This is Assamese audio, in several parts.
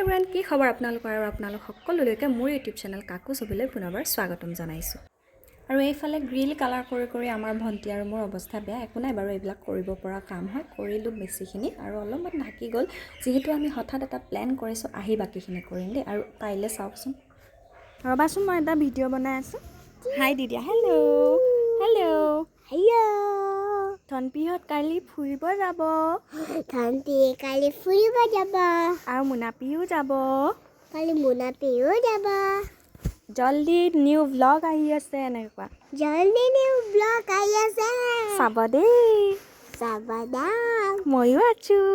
এভৰিৱান, কি খবৰ আপোনালোকৰ আৰু আপোনালোক সকলোলৈকে মোৰ ইউটিউব চেনেল কাকু ছবিলৈ পুনৰবাৰ স্বাগতম জনাইছোঁ। আৰু এইফালে গ্ৰিল কালাৰ কৰি কৰি আমাৰ ভণ্টি আৰু মোৰ অৱস্থা বেয়া। একো নাই বাৰু, এইবিলাক কৰিব পৰা কাম হয়। কৰিলোঁ বেছিখিনি আৰু অলপমান ঢাকি গ'ল। যিহেতু আমি হঠাৎ এটা প্লেন কৰিছোঁ, আহি বাকীখিনি কৰিম দেই। আৰু পাৰিলে চাওকচোন, ৰ'বাচোন, মই এটা ভিডিঅ' বনাই আছোঁ। হাই দি দিয়া। Hello' hello' hello'. ধনপিহঁত কালি ফুৰিব যাব। ধনপি কালি ফুৰিব যাব। আৰু মুনাপিও যাব। কালি মুনাপিও যাব। জল্দি নিউ ব্লগ আহি আছে, এনেকুৱা জল্দি নিউ ব্লগ আহি আছে, চাব দেই। চাবাদা ময়ো আছোঁ।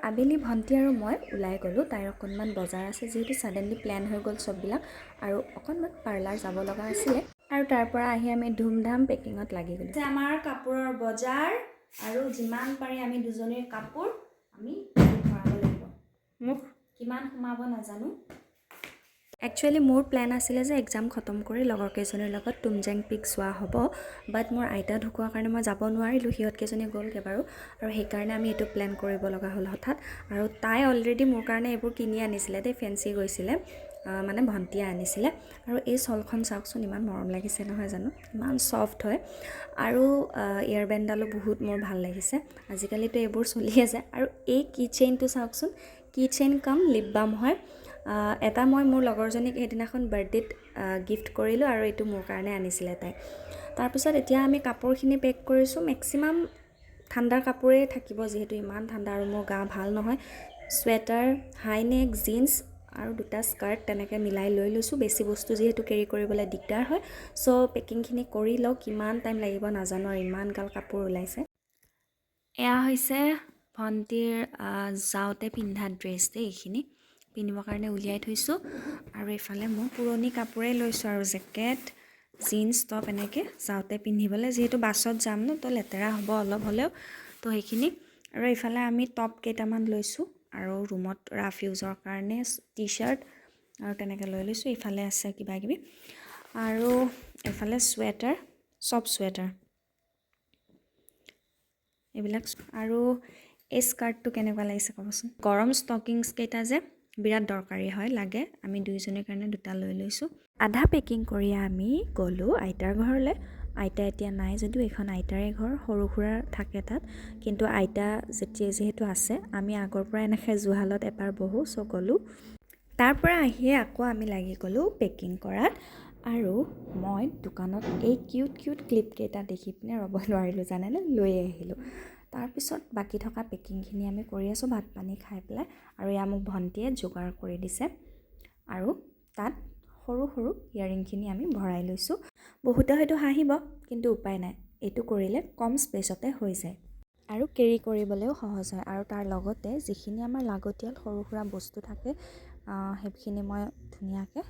আবেলি ভণ্টি আৰু মই ওলাই গ'লোঁ। তাইৰ অকণমান বজাৰ আছে, যিহেতু ছাডেনলি প্লেন হৈ গ'ল চববিলাক। আৰু অকণমান পাৰ্লাৰ যাব লগা আছিলে। আৰু তাৰ পৰা আহি আমি ধুমধাম পেকিঙত লাগি গ'লোঁ। আমাৰ কাপোৰৰ বজাৰ, আৰু যিমান পাৰি আমি দুজনীৰ কাপোৰ আমি ভৰাব লাগিব। মোক কিমান সোমাব নাজানো। একচুৱেলি মোৰ প্লেন আছিলে যে এক্সাম খতম কৰি লগৰ কেইজনীৰ লগত তুমজেং পিক যোৱা হ'ব। বাট মোৰ আইতা ঢুকোৱাৰ কাৰণে মই যাব নোৱাৰিলোঁ। সিহঁতকেইজনী গ'লগৈ বাৰু। আৰু সেইকাৰণে আমি এইটো প্লেন কৰিব লগা হ'ল হঠাৎ। আৰু তাই অলৰেডি মোৰ কাৰণে এইবোৰ কিনি আনিছিলে দেই, ফেঞ্চি গৈছিলে, মানে ভণ্টিয়ে আনিছিলে। আৰু এই শ্বলখন চাওকচোন, ইমান মৰম লাগিছে নহয় জানো, ইমান ছফ্ট হয়। আৰু ইয়াৰবেণ্ডডালো বহুত মোৰ ভাল লাগিছে। আজিকালিতো এইবোৰ চলি আছে। আৰু এই কি চেইনটো চাওকচোন, কি চেইন কাম লিপ বাম হয়। এটা মই মোৰ লগৰজনীক সেইদিনাখন বাৰ্থডেত গিফ্ট কৰিলোঁ, আৰু এইটো মোৰ কাৰণে আনিছিলে তাই। তাৰপিছত এতিয়া আমি কাপোৰখিনি পেক কৰিছোঁ। মেক্সিমাম ঠাণ্ডাৰ কাপোৰেই থাকিব, যিহেতু ইমান ঠাণ্ডা আৰু মোৰ গা ভাল নহয়। চুৱেটাৰ, হাই নেক, জিন্স আৰু দুটা স্কাৰ্ট তেনেকৈ মিলাই লৈ লৈছোঁ। বেছি বস্তু যিহেতু কেৰি কৰিবলৈ দিগদাৰ হয়। চ' পেকিংখিনি কৰি লওঁ, কিমান টাইম লাগিব নাজানো, আৰু ইমান গাল কাপোৰ ওলাইছে। এয়া হৈছে ভণ্টিৰ যাওঁতে পিন্ধা ড্ৰেছ দেই, এইখিনি পিন্ধিবৰ কাৰণে উলিয়াই থৈছোঁ। আৰু এইফালে মই পুৰণি কাপোৰেই লৈছোঁ, আৰু জেকেট, জিন্স, টপ এনেকৈ যাওঁতে পিন্ধিবলৈ, যিহেতু বাছত যাম ন, তো লেতেৰা হ'ব অলপ হ'লেও, তো সেইখিনি। আৰু এইফালে আমি টপ কেইটামান লৈছোঁ, আৰু ৰুমত ৰাফ ইউজৰ কাৰণে টি চাৰ্ট আৰু তেনেকৈ লৈ লৈছোঁ। এইফালে আছে কিবা কিবি, আৰু এইফালে চুৱেটাৰ, চব চুৱেটাৰ এইবিলাক। আৰু এই স্কাৰ্টটো কেনেকুৱা লাগিছে ক'বচোন। গৰম ষ্টকিংছ কেইটা যে বিৰাট দৰকাৰী হয়, লাগে। আমি দুইজনীৰ কাৰণে দুটা লৈ লৈছোঁ। আধা পেকিং কৰি আমি গ'লোঁ আইতাৰ ঘৰলৈ। আইতা এতিয়া নাই যদিও, এইখন আইতাৰে ঘৰ, সৰু সুৰা থাকে তাত। কিন্তু আইতা যিহেতু আছে, আমি আগৰ পৰা এনেকৈ জুহালত এবাৰ বহোঁ, চ' গ'লোঁ। তাৰ পৰা আহিয়ে আকৌ আমি লাগি গ'লোঁ পেকিং কৰাত। আৰু মই দোকানত এই কিউট কিউট ক্লিপকেইটা দেখি পিনে ৰ'ব নোৱাৰিলোঁ, জানেনে, লৈ আহিলোঁ। তাৰপিছত বাকী থকা পেকিংখিনি আমি কৰি আছোঁ, ভাত পানী খাই পেলাই। আৰু এয়া মোক ভণ্টিয়ে যোগাৰ কৰি দিছে, আৰু তাত সৰু সৰু ইয়াৰিংখিনি আমি ভৰাই লৈছোঁ। বহুতে হয়তো হাঁহিব, কিন্তু উপায় নাই, এইটো কৰিলে কম স্পেচতে হৈ যায়, আৰু কেৰি কৰিবলৈও সহজ হয়। আৰু তাৰ লগতে যিখিনি আমাৰ লাগতিয়াল সৰু সুৰা বস্তু থাকে, সেইখিনি মই ধুনীয়াকৈ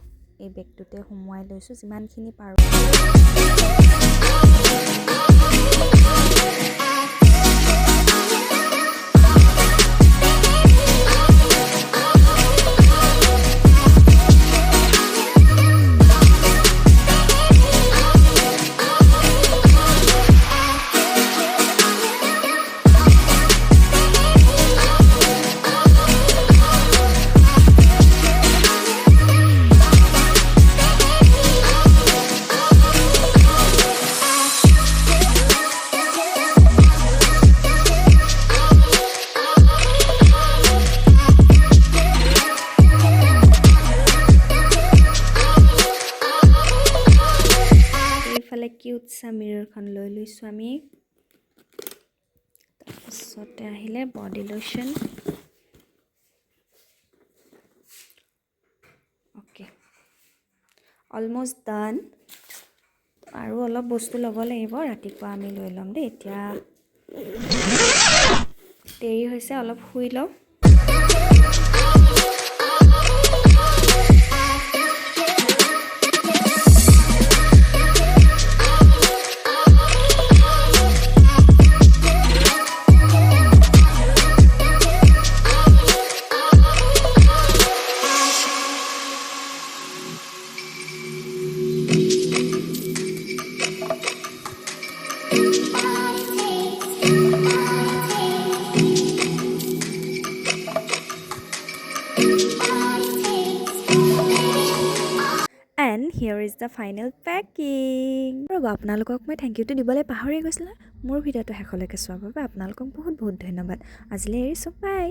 এই বেগটোতে সুমুৱাই লৈছোঁ, যিমানখিনি পাৰোঁ। কিউট চা মিৰৰখন লৈ লৈছোঁ আমি। তাৰপিছতে আহিলে বডি লোশ্যন। অ'কে, অলমষ্ট ডান। আৰু অলপ বস্তু ল'ব লাগিব, ৰাতিপুৱা আমি লৈ ল'ম দেই। এতিয়া দেৰি হৈছে, অলপ শুই লওঁ। And here is the final packing. ৰ'ব, আপোনালোকক মই থেংক ইউটো দিবলৈ পাহৰি গৈছিলোঁ। মোৰ ভিডিঅ'টো শেষলৈকে চোৱাৰ বাবে আপোনালোকক বহুত বহুত ধন্যবাদ। আজিলৈ এৰিছোঁ, বাই।